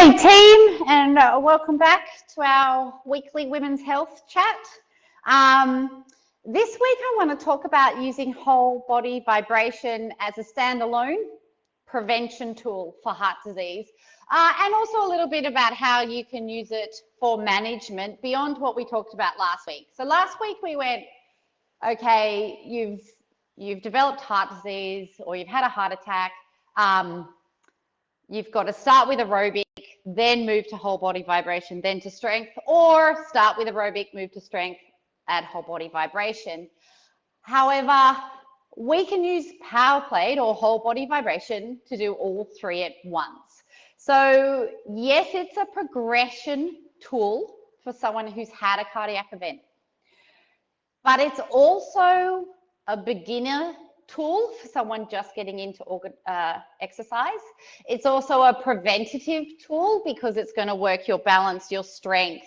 Hey team, and welcome back to our weekly women's health chat. This week I want to talk about using whole body vibration as a standalone prevention tool for heart disease, and also a little bit about how you can use it for management beyond what we talked about last week. So last week we went, okay, you've developed heart disease or you've had a heart attack. You've got to start with aerobic, then move to whole body vibration, then to strength, or start with aerobic, move to strength, add whole body vibration. However, we can use power plate or whole body vibration to do all three at once. So yes, it's a progression tool for someone who's had a cardiac event, but it's also a beginner tool for someone just getting into exercise. It's also a preventative tool because it's going to work your balance, your strength,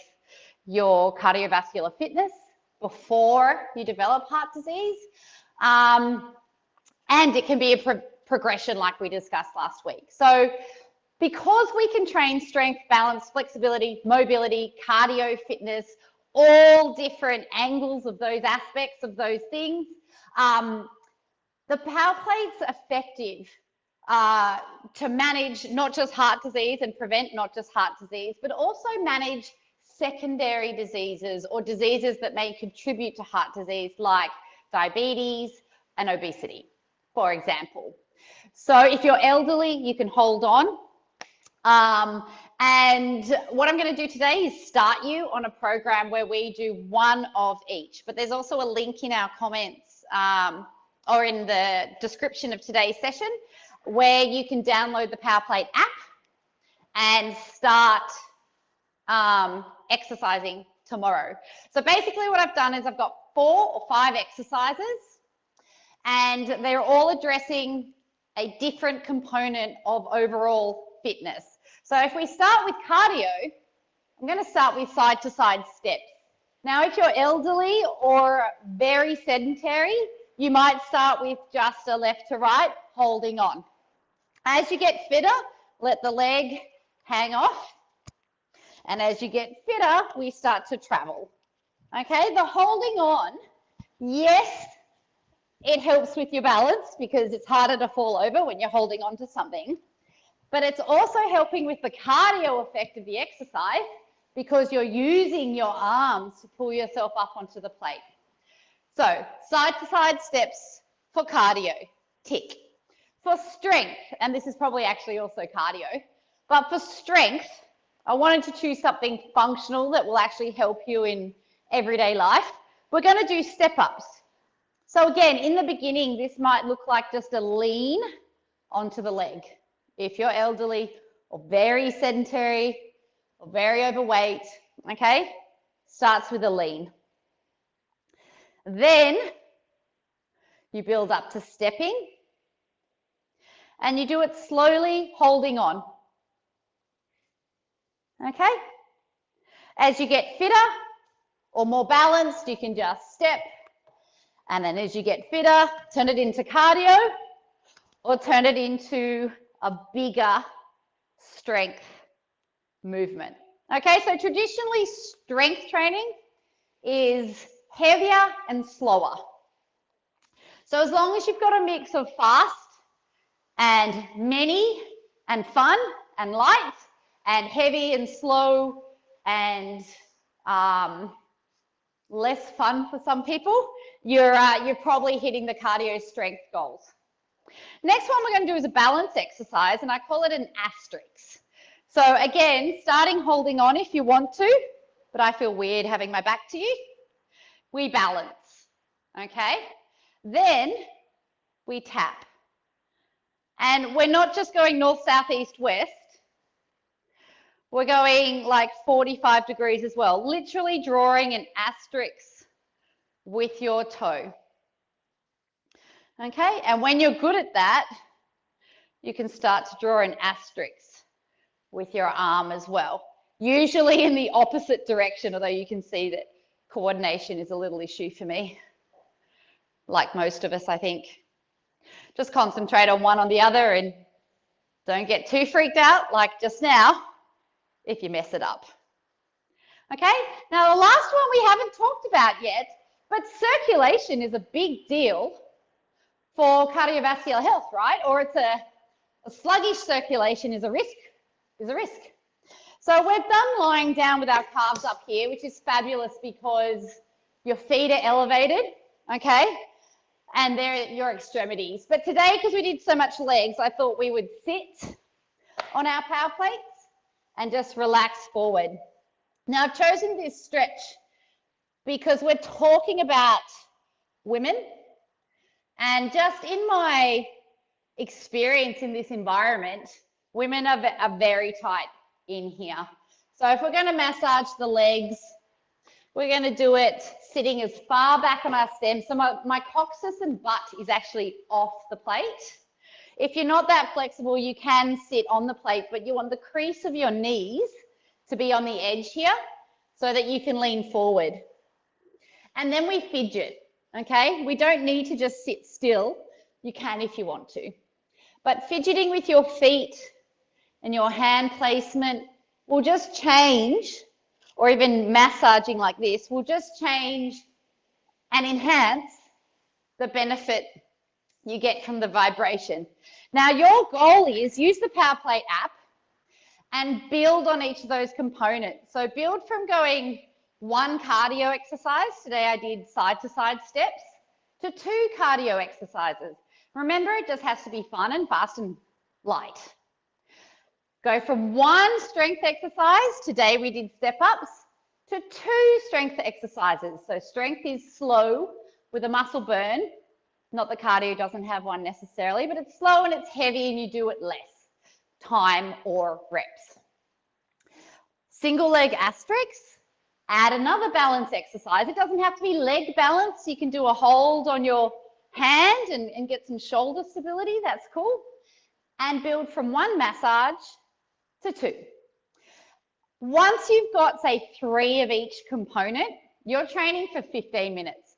your cardiovascular fitness before you develop heart disease. And it can be a progression like we discussed last week. So because we can train strength, balance, flexibility, mobility, cardio, fitness, all different angles of those aspects of those things, the power plate's effective to manage not just heart disease and prevent not just heart disease, but also manage secondary diseases or diseases that may contribute to heart disease like diabetes and obesity, for example. So if you're elderly, you can hold on. And what I'm going to do today is start you on a program where we do one of each, but there's also a link in our comments or in the description of today's session where you can download the PowerPlate app and start exercising tomorrow. So basically what I've done is I've got 4 or 5 exercises and they're all addressing a different component of overall fitness. So if we start with cardio, I'm going to start with side-to-side steps. Now, if you're elderly or very sedentary, you might start with just a left to right, holding on. As you get fitter, let the leg hang off. And as you get fitter, we start to travel. Okay, the holding on, yes, it helps with your balance because it's harder to fall over when you're holding on to something. But it's also helping with the cardio effect of the exercise because you're using your arms to pull yourself up onto the plate. So side-to-side steps for cardio, tick. For strength, and this is probably actually also cardio, but for strength, I wanted to choose something functional that will actually help you in everyday life. We're going to do step-ups. So again, in the beginning, this might look like just a lean onto the leg. If you're elderly or very sedentary or very overweight, okay, starts with a lean. Then you build up to stepping and you do it slowly, holding on. Okay? As you get fitter or more balanced, you can just step. And then as you get fitter, turn it into cardio or turn it into a bigger strength movement. Okay, so traditionally strength training is heavier and slower. So as long as you've got a mix of fast and many and fun and light and heavy and slow and less fun for some people, you're probably hitting the cardio strength goals. Next one we're going to do is a balance exercise, and I call it an asterisk. So again, starting holding on if you want to, but I feel weird having my back to you. We balance, okay? Then we tap. And we're not just going north, south, east, west. We're going like 45 degrees as well, literally drawing an asterisk with your toe. Okay, and when you're good at that, you can start to draw an asterisk with your arm as well, usually in the opposite direction, although you can see that coordination is a little issue for me, like most of us, I think. Just concentrate on one or the other and don't get too freaked out like just now. if you mess it up. Okay, now the last one we haven't talked about yet, but circulation is a big deal for cardiovascular health, right? Or it's a sluggish circulation is a risk, So we're done lying down with our calves up here, which is fabulous because your feet are elevated, okay? And they're at your extremities. But today, because we did so much legs, I thought we would sit on our power plates and just relax forward. Now, I've chosen this stretch because we're talking about women, and just in my experience in this environment, women are very tight in here. So if we're going to massage the legs, we're going to do it sitting as far back on our stem. So my coccyx and butt is actually off the plate. If you're not that flexible, you can sit on the plate, but you want the crease of your knees to be on the edge here so that you can lean forward. And then we fidget, okay? We don't need to just sit still. You can if you want to. But fidgeting with your feet and your hand placement will just change, or even massaging like this, will just change and enhance the benefit you get from the vibration. Now, your goal is use the PowerPlate app and build on each of those components. So build from going one cardio exercise, today I did side-to-side steps, to 2 cardio exercises. Remember, it just has to be fun and fast and light. Go from 1 strength exercise, today we did step-ups, to 2 strength exercises. So strength is slow with a muscle burn. Not that cardio doesn't have one necessarily, but it's slow and it's heavy and you do it less time or reps. Single leg asterisks, add another balance exercise. It doesn't have to be leg balance. You can do a hold on your hand and get some shoulder stability. That's cool. And build from 1 massage to 2. Once you've got, say, 3 of each component, you're training for 15 minutes.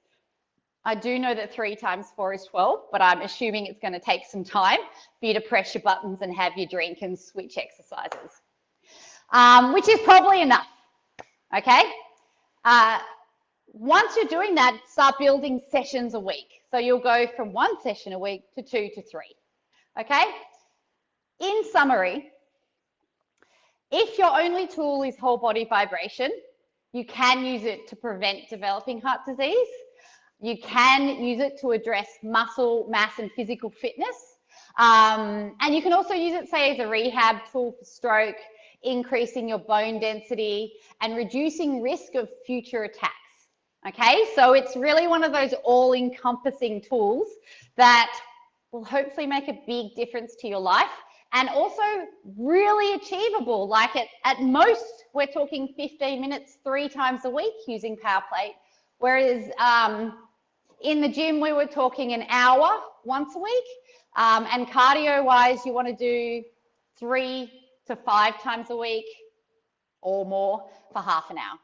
I do know that 3 times 4 is 12, but I'm assuming it's going to take some time for you to press your buttons and have your drink and switch exercises, which is probably enough, okay? Once you're doing that, start building sessions a week. So you'll go from 1 session a week to 2 to 3, okay? In summary, if your only tool is whole body vibration, you can use it to prevent developing heart disease. You can use it to address muscle mass and physical fitness. And you can also use it, say, as a rehab tool for stroke, increasing your bone density and reducing risk of future attacks. Okay, so it's really one of those all-encompassing tools that will hopefully make a big difference to your life, and also really achievable. Like at most, we're talking 15 minutes 3 times a week using PowerPlate, whereas in the gym, we were talking an hour once a week, and cardio-wise, you want to do 3 to 5 times a week or more for half an hour.